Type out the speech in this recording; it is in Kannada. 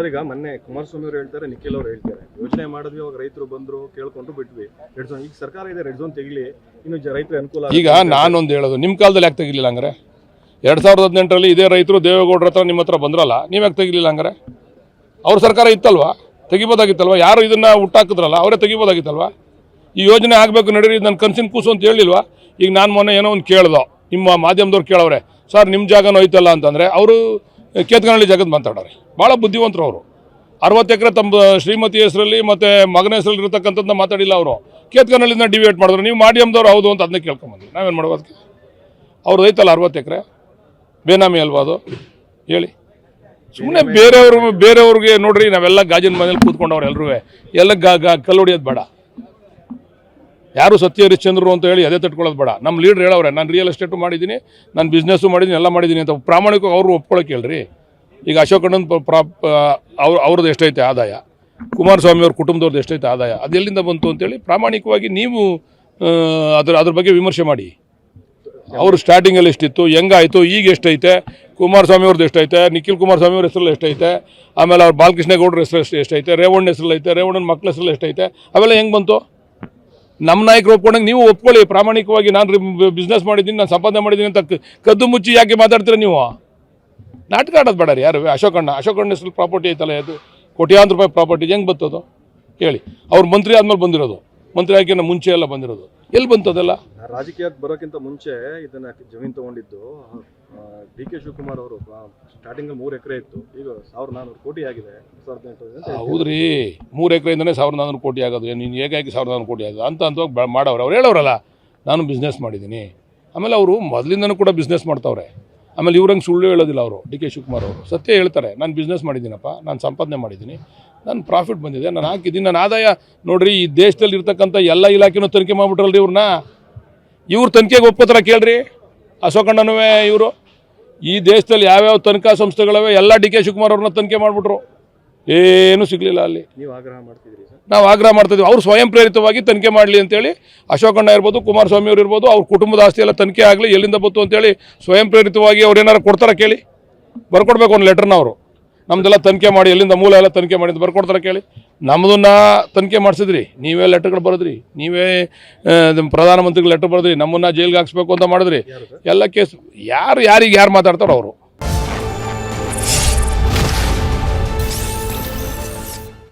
ಸರ್, ಈಗ ಮೊನ್ನೆ ಕುಮಾರಸ್ವಾಮಿ ಅವರು ಹೇಳ್ತಾರೆ, ನಿಖಿಲ್ ಅವರು ಹೇಳ್ತಾರೆ, ಯೋಚನೆ ಮಾಡಿದ್ವಿ, ಅವಾಗ ರೈತರು ಬಂದ್ರು, ಕೇಳ್ಕೊಂಡು ಬಿಟ್ವಿ. ರೆಡ್ ಝೋನ್ ಈಗ ಸರ್ಕಾರ ಇದೆ, ರೆಡ್ ಝೋನ್ ತೆಗಿಲಿ, ಇನ್ನು ರೈತರು ಅನುಕೂಲ. ಈಗ ನಾನೊಂದು ಹೇಳೋದು, ನಿಮ್ಮ ಕಾಲದಲ್ಲಿ ಯಾಕೆ ತೆಗಿಲಿಲ್ಲ ಹಂಗಾರೆ? 2018ರಲ್ಲಿ ಇದೇ ರೈತರು ದೇವೇಗೌಡರ ಹತ್ರ ನಿಮ್ಮ ಹತ್ರ ಬಂದ್ರಲ್ಲ, ನೀವು ಯಾಕೆ ತೆಗಿಲಿಲ್ಲ ಹಂಗಾರೆ? ಅವ್ರ ಸರ್ಕಾರ ಇತ್ತಲ್ವಾ, ತೆಗಿಬೋದಾಗಿತ್ತಲ್ವ? ಯಾರು ಇದನ್ನ ಹುಟ್ಟಾಕಿದ್ರಲ್ಲ ಅವರೇ ತೆಗಿಬೋದಾಗಿತ್ತಲ್ವಾ? ಈ ಯೋಜನೆ ಆಗಬೇಕು ನಡೀರಿ, ನನ್ನ ಕನಸಿನ ಕೂಸು ಅಂತ ಹೇಳಿಲ್ವಾ? ಈಗ ನಾನು ಮೊನ್ನೆ ಏನೋ ಒಂದು ಕೇಳ್ದೋ, ನಿಮ್ಮ ಮಾಧ್ಯಮದವ್ರು ಕೇಳವ್ರೆ, ಸರ್ ನಿಮ್ಮ ಜಾಗನೂ ಐತಲ್ಲ ಅಂತಂದರೆ ಅವರು ಕೇತ್ಕನಹಳ್ಳಿ ಜಾಗದ ಮಾತಾಡೋರೆ. ಭಾಳ ಬುದ್ಧಿವಂತರು ಅವರು. 60 ಎಕರೆ ತಮ್ಮ ಶ್ರೀಮತಿ ಹೆಸರಲ್ಲಿ ಮತ್ತು ಮಗನ ಹೆಸರಲ್ಲಿ ಇರತಕ್ಕಂಥದ್ದನ್ನ ಮಾತಾಡಿಲ್ಲ ಅವರು. ಕೇತ್ಕನಹಳ್ಳಿನ ಡಿವೇಟ್ ಮಾಡಿದ್ರು. ನೀವು ಮಾಧ್ಯಮದವ್ರು ಹೌದು ಅಂತ ಅದನ್ನೇ ಕೇಳ್ಕೊಂಬಂದ್ವಿ. ನಾವೇನು ಮಾಡೋದಕ್ಕೆ? ಅವ್ರದ್ದು ಐತಲ್ಲ 60 ಎಕರೆ, ಬೇನಾಮಿ ಅಲ್ವಾ ಅದು? ಹೇಳಿ. ಸುಮ್ಮನೆ ಬೇರೆಯವ್ರಿಗೆ ನೋಡ್ರಿ, ನಾವೆಲ್ಲ ಗಾಜಿನ ಮನೇಲಿ ಕೂತ್ಕೊಂಡವ್ರು ಎಲ್ಲರೂ, ಎಲ್ಲ ಕಲ್ಲು ಹೊಡಿಯೋದು ಬೇಡ. ಯಾರು ಸತ್ಯ ಹರಿಶ್ಚಂದ್ರರು ಅಂತ ಹೇಳಿ ಅದೇ ತಟ್ಕೊಳ್ಳೋದು ಬೇಡ. ನಮ್ಮ ಲೀಡ್ರ್ ಹೇಳವ್ರೆ, ನಾನು ರಿಯಲ್ ಎಸ್ಟೇಟು ಮಾಡಿದ್ದೀನಿ, ನಾನು ಬಿಸ್ನೆಸ್ಸು ಮಾಡಿದ್ದೀನಿ, ಎಲ್ಲ ಮಾಡಿದ್ದೀನಿ ಅಂತ ಪ್ರಾಮಾಣಿಕವಾಗಿ ಅವರು ಒಪ್ಕೊಳ್ಳೋಕೆ ಹೇಳ್ರಿ. ಈಗ ಅಶೋಕ್ ಅಣ್ಣನ ಅವ್ರದ್ದು ಎಷ್ಟೈತೆ ಆದಾಯ, ಕುಮಾರಸ್ವಾಮಿ ಅವ್ರ ಕುಟುಂಬದವ್ರದ್ದು ಎಷ್ಟೈತೆ ಆದಾಯ, ಅದು ಎಲ್ಲಿಂದ ಬಂತು ಅಂತೇಳಿ ಪ್ರಾಮಾಣಿಕವಾಗಿ ನೀವು ಅದ್ರ ಬಗ್ಗೆ ವಿಮರ್ಶೆ ಮಾಡಿ. ಅವರು ಸ್ಟಾರ್ಟಿಂಗಲ್ಲಿ ಎಷ್ಟಿತ್ತು, ಹೆಂಗಾಯಿತು, ಈಗ ಎಷ್ಟೈತೆ, ಕುಮಾರಸ್ವಾಮಿ ಅವ್ರದ್ದು ಎಷ್ಟೈತೆ, ನಿಖಿಲ್ ಕುಮಾರಸ್ವಾಮಿ ಅವ್ರ ಹೆಸರಲ್ಲಿ ಎಷ್ಟೈತೆ, ಆಮೇಲೆ ಅವ್ರು ಬಾಲಕೃಷ್ಣೇಗೌಡರ ಹೆಸರು ಎಷ್ಟೈತೆ, ರೇವಣ್ಣ ಹೆಸರಲ್ಲಿ ಐತೆ, ರೇವಣ್ಣನ ಮಕ್ಕಳ ಹೆಸರಲ್ಲಿ ಎಷ್ಟೈತೆ, ಅವೆಲ್ಲ ಹೆಂಗೆ ಬಂತು? ನಮ್ಮ ನಾಯಕರು ಒಪ್ಕೊಂಡಂಗೆ ನೀವು ಒಪ್ಕೊಳ್ಳಿ ಪ್ರಾಮಾಣಿಕವಾಗಿ. ನಾನು ಬಿಸ್ನೆಸ್ ಮಾಡಿದ್ದೀನಿ, ನಾನು ಸಂಪಾದನೆ ಮಾಡಿದ್ದೀನಿ ಅಂತ ಕದ್ದು ಮುಚ್ಚಿ ಯಾಕೆ ಮಾತಾಡ್ತೀರ ನೀವು? ನಾಟಕ ಆಡೋದು ಬೇಡ ರೀ. ಯಾರು? ಅಶೋಕ್ ಅಣ್ಣ ಹೆಸರು ಪ್ರಾಪರ್ಟಿ ಐತಲ್ಲ, ಅದು ಕೋಟ್ಯಾಂತರ ರೂಪಾಯಿ ಪ್ರಾಪರ್ಟಿ, ಹೆಂಗೆ ಬರ್ತದೋ ಹೇಳಿ? ಅವ್ರು ಮಂತ್ರಿ ಆದ್ಮೇಲೆ ಬಂದಿರೋದು, ಮಂತ್ರಿ ಆಯ್ಕೆನ ಮುಂಚೆ ಎಲ್ಲ ಬಂದಿರೋದು, ಎಲ್ಲಿ ಬಂತದೆಲ್ಲ? ರಾಜಕೀಯಕ್ಕೆ ಬರೋಕ್ಕಿಂತ ಮುಂಚೆ ಇದನ್ನ ಜಮೀನು ತಗೊಂಡಿದ್ದು ಡಿ.ಕೆ. ಶಿವಕುಮಾರ್ ಅವರು. ಸ್ಟಾರ್ಟಿಂಗ್ 3 ಎಕರೆ ಇತ್ತು, ಈಗ 1400 ಕೋಟಿ ಆಗಿದೆ. 2018 ಹೌದ್ರಿ, 3 ಎಕರೆಯಿಂದನೇ 1400 ಕೋಟಿ ಆಗೋದು. ನೀನು ಹೇಗಾಗಿ 1400 ಕೋಟಿ ಆಗೋದು ಅಂತ ಮಾಡೋರು. ಅವ್ರು ಹೇಳೋರಲ್ಲ, ನಾನು ಬಿಸ್ನೆಸ್ ಮಾಡಿದ್ದೀನಿ. ಆಮೇಲೆ ಅವರು ಮೊದಲಿಂದನೂ ಕೂಡ ಬಿಸ್ನೆಸ್ ಮಾಡ್ತಾವ್ರೆ. ಆಮೇಲೆ ಇವ್ರಂಗೆ ಸುಳ್ಳು ಹೇಳೋದಿಲ್ಲ ಅವರು. ಡಿ.ಕೆ. ಶಿವಕುಮಾರ್ ಅವರು ಸತ್ಯ ಹೇಳ್ತಾರೆ, ನಾನು ಬಿಸ್ನೆಸ್ ಮಾಡಿದ್ದೀನಪ್ಪ, ನಾನು ಸಂಪಾದನೆ ಮಾಡಿದ್ದೀನಿ, ನಾನು ಪ್ರಾಫಿಟ್ ಬಂದಿದೆ, ನಾನು ಹಾಕಿದ್ದೀನಿ, ನನ್ನ ಆದಾಯ ನೋಡ್ರಿ. ಈ ದೇಶದಲ್ಲಿ ಇರ್ತಕ್ಕಂಥ ಎಲ್ಲ ಇಲಾಖೆನೂ ತನಿಖೆ ಮಾಡಿಬಿಟ್ರಲ್ರಿ ಇವ್ರನ್ನ. ಇವ್ರು ತನಿಖೆಗೆ ಒಪ್ಕೋತಾರ ಕೇಳ್ರಿ. ಅಶೋಕಣ್ಣನೂ ಇವರು ಈ ದೇಶದಲ್ಲಿ ಯಾವ್ಯಾವ ತನಿಖಾ ಸಂಸ್ಥೆಗಳವೆ ಎಲ್ಲ ಡಿ.ಕೆ. ಶಿವಕುಮಾರ್ ಅವ್ರನ್ನ ತನಿಖೆ ಮಾಡಿಬಿಟ್ರು, ಏನೂ ಸಿಗಲಿಲ್ಲ ಅಲ್ಲಿ. ನೀವು ಆಗ್ರಹ ಮಾಡ್ತಿದ್ದೀರಿ ಸರ್? ನಾವು ಆಗ್ರಹ ಮಾಡ್ತಿದ್ವಿ, ಅವ್ರು ಸ್ವಯಂ ಪ್ರೇರಿತವಾಗಿ ತನಿಖೆ ಮಾಡಲಿ ಅಂತೇಳಿ. ಅಶೋಕಣ್ಣ ಇರ್ಬೋದು, ಕುಮಾರಸ್ವಾಮಿ ಅವರು ಇರ್ಬೋದು, ಅವ್ರ ಕುಟುಂಬದ ಆಸ್ತಿ ಎಲ್ಲ ತನಿಖೆ ಆಗಲಿ, ಎಲ್ಲಿಂದ ಬಂತು ಅಂತೇಳಿ ಸ್ವಯಂ ಪ್ರೇರಿತವಾಗಿ ಅವ್ರು ಏನಾರು ಕೊಡ್ತಾರ ಕೇಳಿ? ಬರ್ಕೊಡ್ಬೇಕು ಒಂದು ಲೆಟರ್ನ ಅವರು. ನಮ್ದೆಲ್ಲ ತನಿಖೆ ಮಾಡಿ, ಎಲ್ಲಿಂದ ಮೂಲ ಎಲ್ಲ ತನಿಖೆ ಮಾಡಿ ಅಂತ ಬರ್ಕೊಡ್ತಾರೆ ಕೇಳಿ? ನಮ್ಮದನ್ನ ತನಿಖೆ ಮಾಡಿಸಿದ್ರಿ, ನೀವೇ ಲೆಟರ್ಗಳು ಬರೆದ್ರಿ, ನೀವೇ ಪ್ರಧಾನಮಂತ್ರಿಗೆ ಲೆಟರ್ ಬರೆದ್ರಿ, ನಮ್ಮನ್ನ ಜೈಲ್ಗೆ ಹಾಕ್ಸ್ಬೇಕು ಅಂತ ಮಾಡಿದ್ರಿ. ಎಲ್ಲ ಕೇಸ್ ಯಾರು ಮಾತಾಡ್ತಾರೋ ಅವರು